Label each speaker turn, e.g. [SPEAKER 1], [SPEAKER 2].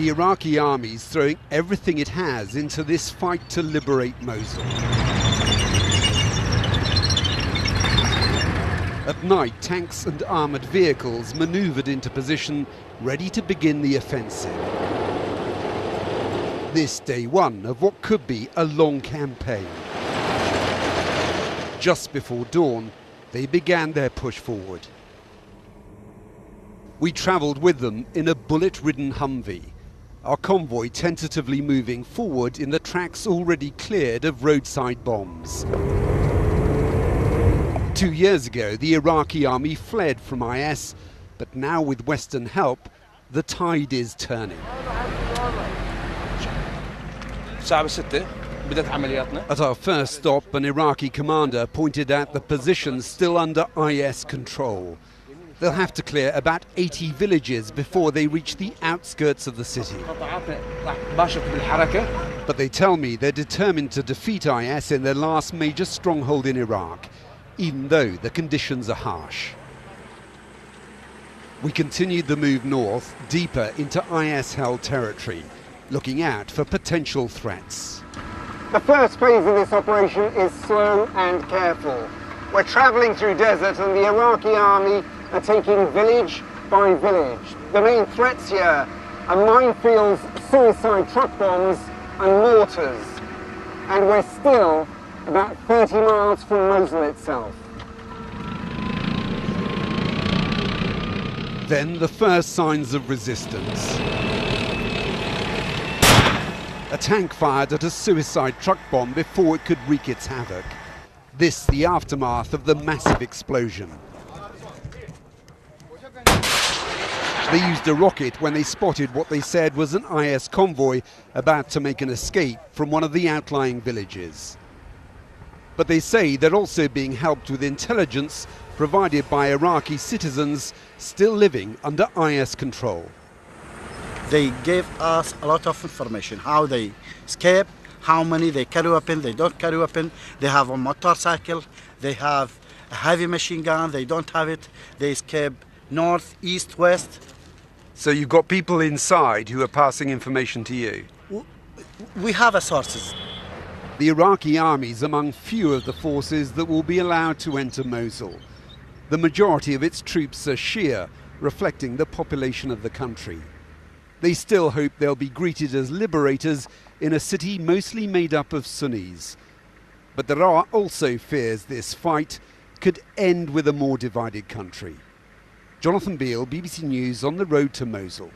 [SPEAKER 1] The Iraqi army's throwing everything it has into this fight to liberate Mosul. At night, tanks and armoured vehicles manoeuvred into position, ready to begin the offensive. This day one of what could be a long campaign. Just before dawn, they began their push forward. We travelled with them in a bullet-ridden Humvee, our convoy tentatively moving forward in the tracks already cleared of roadside bombs. 2 years ago, the Iraqi army fled from IS, but now with Western help, the tide is turning. At our first stop, an Iraqi commander pointed out the positions still under IS control. They'll have to clear about 80 villages before they reach the outskirts of the city. But they tell me they're determined to defeat IS in their last major stronghold in Iraq, even though the conditions are harsh. We continued the move north, deeper into IS-held territory, looking out for potential threats.
[SPEAKER 2] The first phase of this operation is slow and careful. We're travelling through desert and the Iraqi army are taking village by village. The main threats here are minefields, suicide truck bombs and mortars. And we're still about 30 miles from Mosul itself.
[SPEAKER 1] Then the first signs of resistance. A tank fired at a suicide truck bomb before it could wreak its havoc. This the aftermath of the massive explosion. They used a rocket when they spotted what they said was an IS convoy about to make an escape from one of the outlying villages. But they say they're also being helped with intelligence provided by Iraqi citizens still living under IS control.
[SPEAKER 3] They gave us a lot of information, how they escape, how many they carry weapon, they don't carry weapon, they have a motorcycle, they have a heavy machine gun, they don't have it, they escape north, east, west.
[SPEAKER 1] So you've got people inside who are passing information to you?
[SPEAKER 3] We have sources.
[SPEAKER 1] The Iraqi army's among few of the forces that will be allowed to enter Mosul. The majority of its troops are Shia, reflecting the population of the country. They still hope they'll be greeted as liberators in a city mostly made up of Sunnis. But there are also fears this fight could end with a more divided country. Jonathan Beale, BBC News, on the road to Mosul.